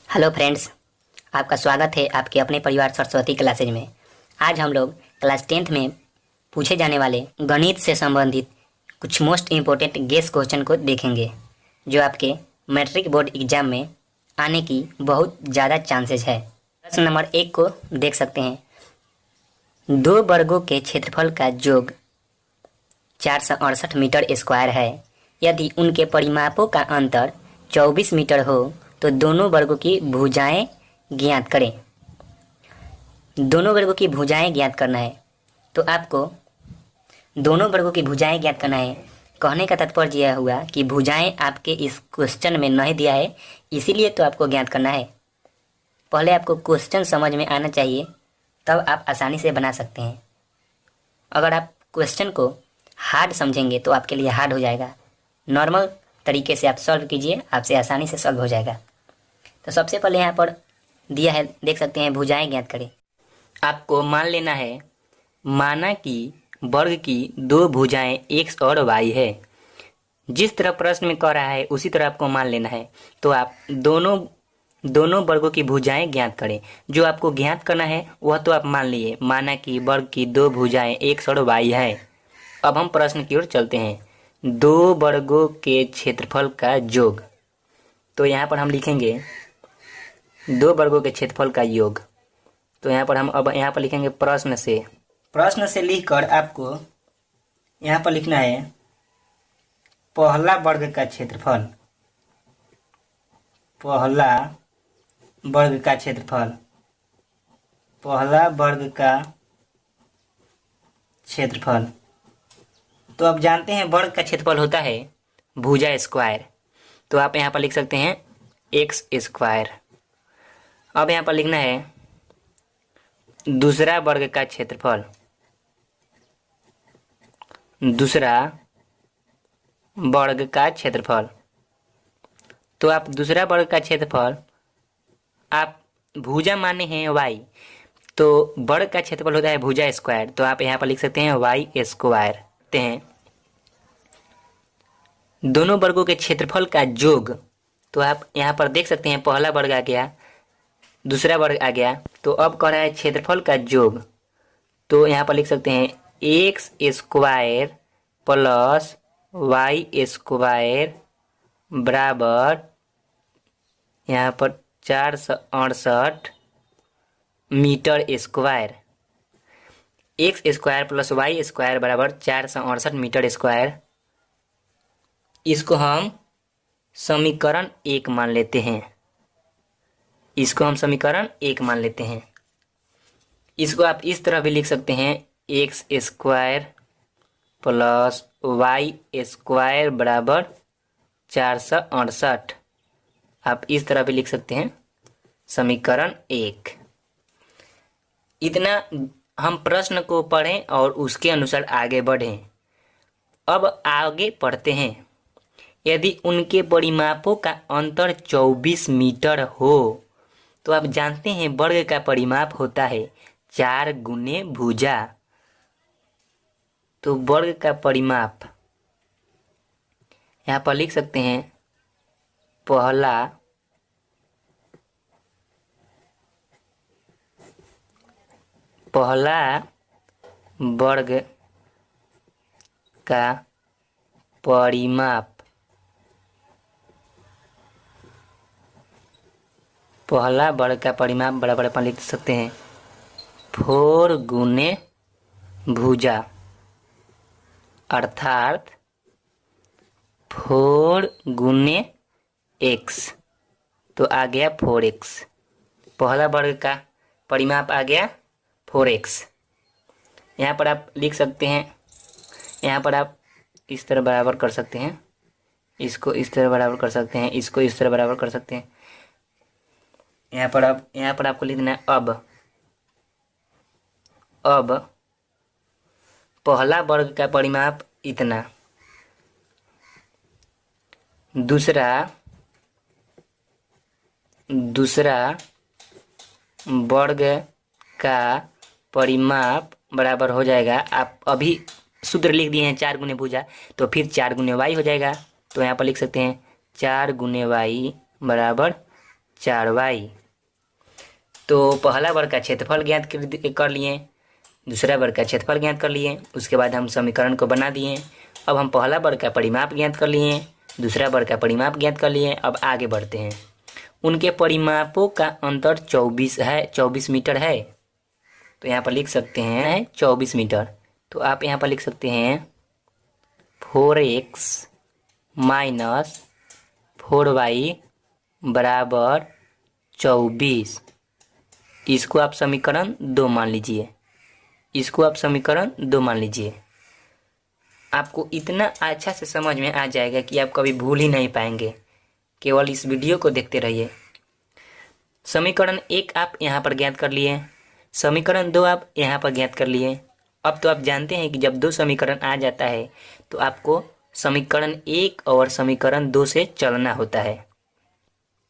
Hello friends, आपका स्वागत है आपके अपने परिवार सरस्वती क्लासेज में। आज हम लोग क्लास 10th में पूछे जाने वाले गणित से संबंधित कुछ मोस्ट इम्पोर्टेंट गेस क्वेश्चन को देखेंगे, जो आपके मैट्रिक बोर्ड एग्जाम में आने की बहुत ज़्यादा चांसेस है। प्रश्न नंबर 1 को देख सकते हैं। 2 वर्गों के क्षेत्रफल का योग 468 मीटर स्क्वायर है। यदि उनके परिमापों का अंतर 24 मीटर हो तो दोनों वर्गों की भुजाएं ज्ञात करें। दोनों वर्गों की भुजाएं ज्ञात करना है, तो आपको दोनों वर्गों की भुजाएं ज्ञात करना है। कहने का तात्पर्य यह हुआ कि भुजाएं आपके इस क्वेश्चन में नहीं दिया है, इसीलिए तो आपको ज्ञात करना है। पहले आपको क्वेश्चन समझ में आना चाहिए, तब आप आसानी से बना सकते हैं। अगर आप क्वेश्चन को हार्ड समझेंगे तो आपके लिए हार्ड हो जाएगा। नॉर्मल तरीके से आप सॉल्व कीजिए, आपसे आसानी से सॉल्व हो जाएगा। तो सबसे पहले यहाँ पर दिया है, देख सकते हैं, भुजाएं ज्ञात करें। आपको मान लेना है, माना कि वर्ग की 2 भुजाएं x और y है। जिस तरह प्रश्न में कह रहा है उसी तरह आपको मान लेना है। तो आप दोनों वर्गों की भुजाएं ज्ञात करें। जो आपको ज्ञात करना है वह तो आप मान लिए, माना कि वर्ग की 2 भुजाएं x और y है। अब हम प्रश्न की ओर चलते हैं। 2 वर्गों के क्षेत्रफल का योग, तो यहाँ पर हम लिखेंगे 2 वर्गों के क्षेत्रफल का योग। तो यहाँ पर हम अब यहाँ पर लिखेंगे प्रश्न से लिखकर आपको यहाँ पर लिखना है पहला वर्ग का क्षेत्रफल। पहला वर्ग का क्षेत्रफल, पहला वर्ग का क्षेत्रफल। तो आप जानते हैं वर्ग का क्षेत्रफल होता है भुजा स्क्वायर, तो आप यहाँ पर लिख सकते हैं एक्स स्क्वायर। अब यहाँ पर लिखना है दूसरा वर्ग का क्षेत्रफल। दूसरा वर्ग का क्षेत्रफल, तो आप दूसरा वर्ग का क्षेत्रफल, आप भुजा माने हैं y, तो वर्ग का क्षेत्रफल होता है भुजा स्क्वायर, तो आप यहाँ पर लिख सकते हैं y स्क्वायर। हैं दोनों वर्गों के क्षेत्रफल का योग, तो आप यहाँ पर देख सकते हैं पहला वर्ग आ गया, दूसरा वर्ग आ गया। तो अब कह रहा है क्षेत्रफल का योग, तो यहाँ पर लिख सकते हैं x square plus y square बराबर यहाँ पर 468 metre square. X square plus y square बराबर 468 मीटर स्क्वायर। इसको हम समीकरण 1 मान लेते हैं। इसको हम समीकरण 1 मान लेते हैं। इसको आप इस तरह भी लिख सकते हैं, x square plus y square बराबर 468। आप इस तरह भी लिख सकते हैं, समीकरण 1। इतना हम प्रश्न को पढ़ें और उसके अनुसार आगे बढ़ें। अब आगे पढ़ते हैं। यदि उनके परिमापों का अंतर 24 मीटर हो, तो आप जानते हैं वर्ग का परिमाप होता है 4 गुने भुजा। तो वर्ग का परिमाप यहाँ पर लिख सकते हैं पहला वर्ग का परिमाप, पहला वर्ग का परिमाप बराबर अपन लिख सकते हैं 4 गुने भुजा, अर्थात 4 गुने x, तो आ गया 4x। पहला वर्ग का परिमाप आ गया 4x। यहाँ पर आप लिख सकते हैं, यहाँ पर आप इस तरह बराबर कर सकते हैं, इसको इस तरह बराबर कर सकते हैं, इसको इस तरह बराबर कर सकते हैं। यहाँ पर आपको लिखना है अब पहला वर्ग का परिमाप इतना, दूसरा वर्ग का परिमाप बराबर हो जाएगा, आप अभी सूत्र लिख दिए हैं 4 गुने भुजा, तो फिर 4 गुने वाई हो जाएगा। तो यहाँ पर लिख सकते हैं 4 गुने वाई बराबर 4y। तो पहला वर्ग का क्षेत्रफल ज्ञात कर लिए, दूसरा वर्ग का क्षेत्रफल ज्ञात कर लिए, उसके बाद हम समीकरण को बना दिए। अब हम पहला वर्ग का परिमाप ज्ञात कर लिए, दूसरा वर्ग का परिमाप ज्ञात कर लिए। अब आगे बढ़ते हैं। उनके परिमापों का अंतर 24 है, 24 मीटर है। तो यहाँ पर लिख सकते हैं 24 मीटर। तो आप यहाँ पर लिख सकते हैं 4x माइनस 4y बराबर 24। इसको आप समीकरण 2 मान लीजिए, इसको आप समीकरण 2 मान लीजिए। आपको इतना अच्छा से समझ में आ जाएगा कि आप कभी भूल ही नहीं पाएंगे। केवल इस वीडियो को देखते रहिए। समीकरण 1 आप यहाँ पर ज्ञात कर लिए, समीकरण 2 आप यहाँ पर ज्ञात कर लिए। अब तो आप जानते हैं कि जब 2 समीकरण आ जाता है तो आपको समीकरण 1 और समीकरण 2 से चलना होता है।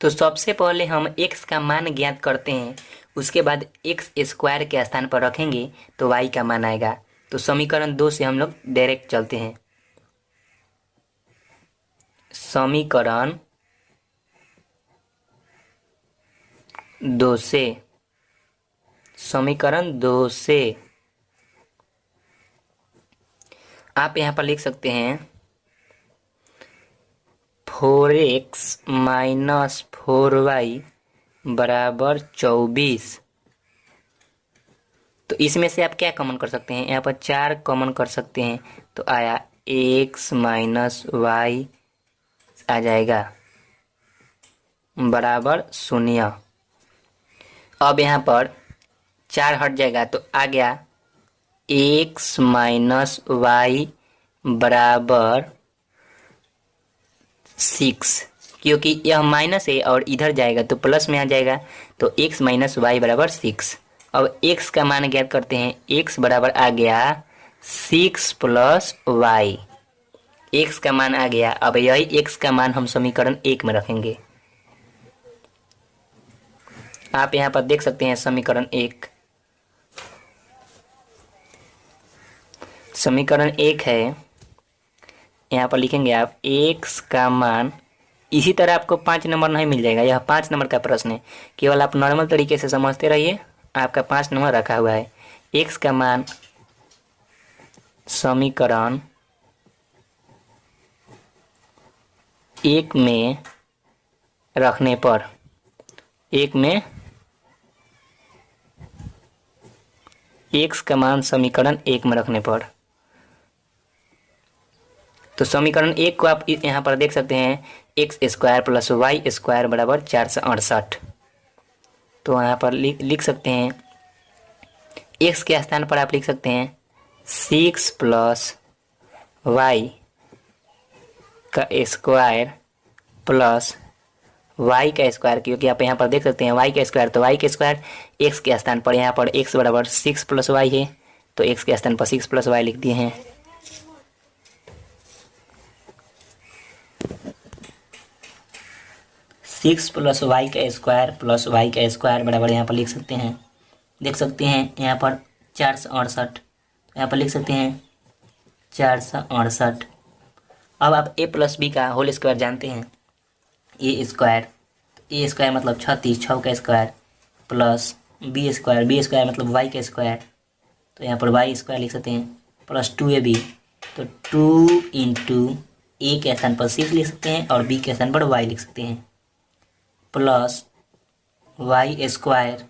तो सबसे पहले हम x का मान ज्ञात करते हैं, उसके बाद x स्क्वायर के स्थान पर रखेंगे तो y का मान आएगा। तो समीकरण 2 से हम लोग डायरेक्ट चलते हैं। समीकरण 2 से, समीकरण 2 से आप यहाँ पर लिख सकते हैं 4x माइनस 4y बराबर 24। तो इसमें से आप क्या कॉमन कर सकते हैं? यहाँ पर 4 कॉमन कर सकते हैं तो आया x माइनस वाई आ जाएगा बराबर 0। अब यहाँ पर 4 हट जाएगा तो आ गया x माइनस वाई बराबर 6, क्योंकि यह माइनस है और इधर जाएगा तो प्लस में आ जाएगा। तो x माइनस वाई बराबर 6। अब x का मान ज्ञात करते हैं। x बराबर आ गया 6 प्लस वाई, x का मान आ गया। अब यही x का मान हम समीकरण 1 में रखेंगे। आप यहाँ पर देख सकते हैं समीकरण 1, समीकरण 1 है। यहाँ पर लिखेंगे आप x का मान, इसी तरह आपको 5 नंबर नहीं मिल जाएगा, यह 5 नंबर का प्रश्न है। केवल आप नॉर्मल तरीके से समझते रहिए, आपका 5 नंबर रखा हुआ है। x का मान समीकरण 1 में रखने पर, 1 में x का मान समीकरण 1 में रखने पर, तो समीकरण 1 को आप यहाँ पर देख सकते हैं x square plus y square बराबर 468। तो यहाँ पर लिख सकते हैं x के स्थान पर आप लिख सकते हैं 6 प्लस वाई का स्क्वायर प्लस y का स्क्वायर, क्योंकि आप यहाँ पर देख सकते हैं y का स्क्वायर, तो y का स्क्वायर x के स्थान पर, यहाँ पर x बराबर 6 प्लस वाई है तो x के स्थान पर 6 प्लस वाई लिख दिए हैं। सिक्स प्लस वाई का स्क्वायर प्लस वाई का स्क्वायर बराबर यहाँ पर लिख सकते हैं, देख सकते हैं यहाँ पर 468, यहाँ पर लिख सकते हैं 468। अब आप a प्लस बी का होल स्क्वायर जानते हैं, ए स्क्वायर, ए स्क्वायर मतलब 36, 6 का स्क्वायर प्लस बी स्क्वायर मतलब वाई का स्क्वायर, तो यहाँ पर वाई स्क्वायर लिख सकते हैं प्लस 2ab, तो 2 इंटू ए के स्थान पर 6 लिख सकते हैं और बी के स्थान पर वाई लिख सकते हैं, प्लस वाई स्क्वायर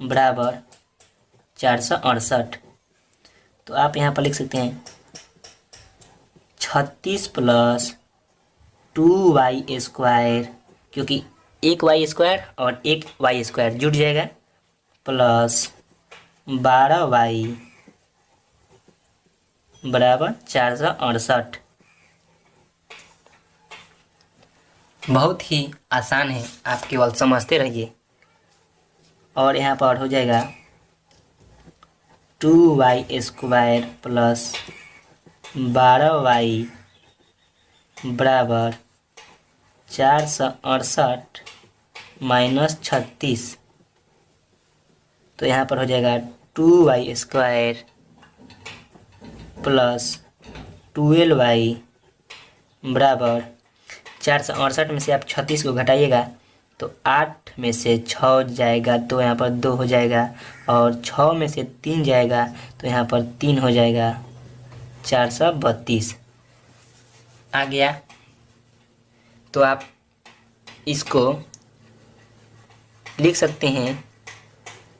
बराबर 468। तो आप यहाँ पर लिख सकते हैं 36 प्लस 2y स्क्वायर, क्योंकि एक वाई स्क्वायर और एक वाई स्क्वायर जुड़ जाएगा, प्लस 12y बराबर 468। बहुत ही आसान है, आप केवल समझते रहिए। और यहाँ पर हो जाएगा 2y स्क्वायर प्लस 12y बराबर 468 माइनस 36। तो यहाँ पर हो जाएगा 2y स्क्वायर प्लस 12y बराबर 468 में से आप 36 को घटाइएगा तो 8 में से 6 जाएगा तो यहाँ पर 2 हो जाएगा, और 6 में से 3 जाएगा तो यहाँ पर 3 हो जाएगा, 432 आ गया। तो आप इसको लिख सकते हैं,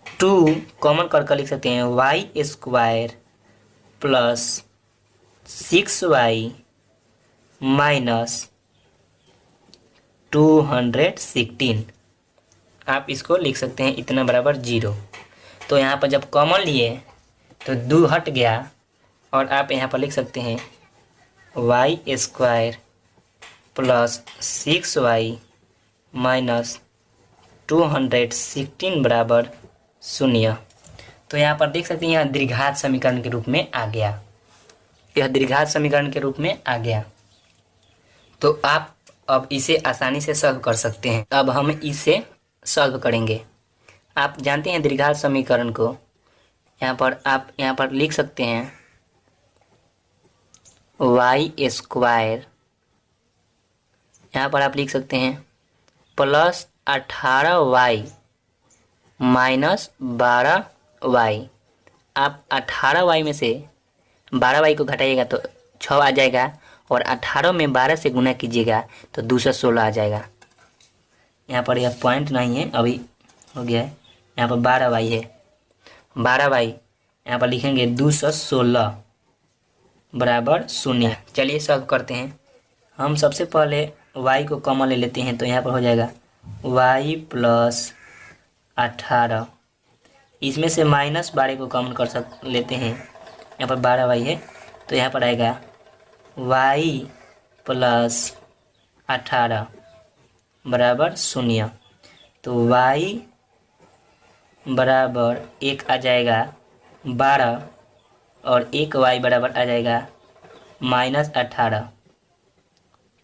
2 कॉमन करके लिख सकते हैं, Y square plus 6y minus 216। आप इसको लिख सकते हैं इतना बराबर 0। तो यहाँ पर जब कॉमन लिए तो 2 हट गया, और आप यहाँ पर लिख सकते हैं Y square plus 6y minus 216 बराबर 0। तो यहाँ पर देख सकते हैं यह द्विघात समीकरण के रूप में आ गया, यह द्विघात समीकरण के रूप में आ गया। तो आप अब इसे आसानी से सॉल्व कर सकते हैं। अब हम इसे सॉल्व करेंगे। आप जानते हैं द्विघात समीकरण को, आप यहाँ पर लिख सकते हैं वाई स्क्वायर, यहाँ पर आप लिख सकते हैं प्लस 18y माइनस 12y। आप 18y में से 12y को घटाइएगा तो 6 आ जाएगा, और 18 में 12 से गुना कीजिएगा तो 216 आ जाएगा। यहाँ पर यह पॉइंट नहीं है, अभी हो गया है। यहाँ पर 12y है, 12y यहाँ पर लिखेंगे 216 बराबर 0। चलिए सॉल्व करते हैं। हम सबसे पहले y को कॉमन ले लेते हैं, तो यहाँ पर हो जाएगा y प्लस 18, इसमें से माइनस 12 को कॉमन कर लेते हैं, यहाँ पर 12y है, तो यहाँ पर आएगा y प्लस 18 बराबर 0। तो y बराबर 1 आ जाएगा 12, और 1y बराबर आ जाएगा माइनस 18,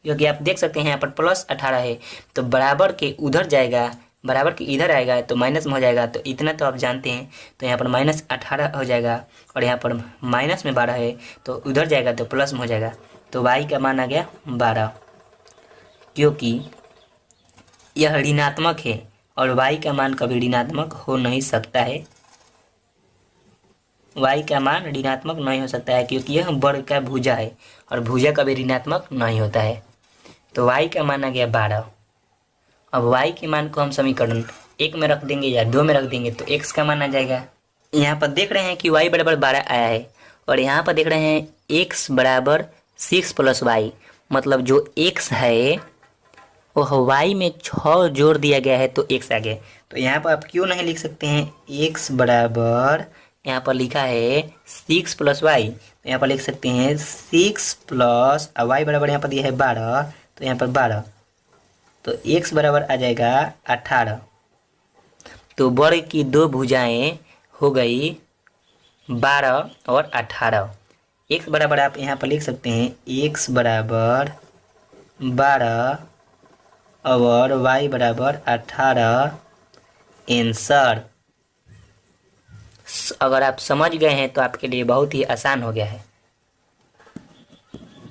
क्योंकि आप देख सकते हैं यहाँ पर प्लस 18 है, तो बराबर के उधर जाएगा, बराबर के इधर आएगा तो माइनस में हो जाएगा। तो इतना तो आप जानते हैं, तो यहाँ पर माइनस 18 हो जाएगा, और यहाँ पर माइनस में 12 है तो उधर जाएगा तो प्लस में हो जाएगा। तो y का मान आ गया 12, क्योंकि यह ऋणात्मक है और y का मान कभी ऋणात्मक हो नहीं सकता है। y का मान ऋणात्मक नहीं हो सकता है, क्योंकि यह वर्ग का भुजा है, और भुजा कभी ऋणात्मक नहीं होता है। तो y का मान आ गया 12। अब y के मान को हम समीकरण 1 में रख देंगे या 2 में रख देंगे तो x का मान आ जाएगा। यहाँ पर देख रहे हैं कि y बराबर 12 आया है, और यहाँ पर देख रहे हैं x बराबर 6 प्लस y, मतलब जो x है वह y में 6 जोड़ दिया गया है तो x आ गया। तो यहाँ पर आप क्यों नहीं लिख सकते हैं x बराबर, यहाँ पर लिखा है 6 प्लस y, तो यहाँ पर लिख सकते हैं 6 प्लस y बराबर यहाँ पर दिया है 12, तो यहाँ पर 12, तो x बराबर आ जाएगा 18। तो वर्ग की दो भुजाएं हो गई 12 और 18। x बराबर आप यहाँ पर लिख सकते हैं x बराबर 12 और y बराबर 18 आंसर। अगर आप समझ गए हैं तो आपके लिए बहुत ही आसान हो गया है।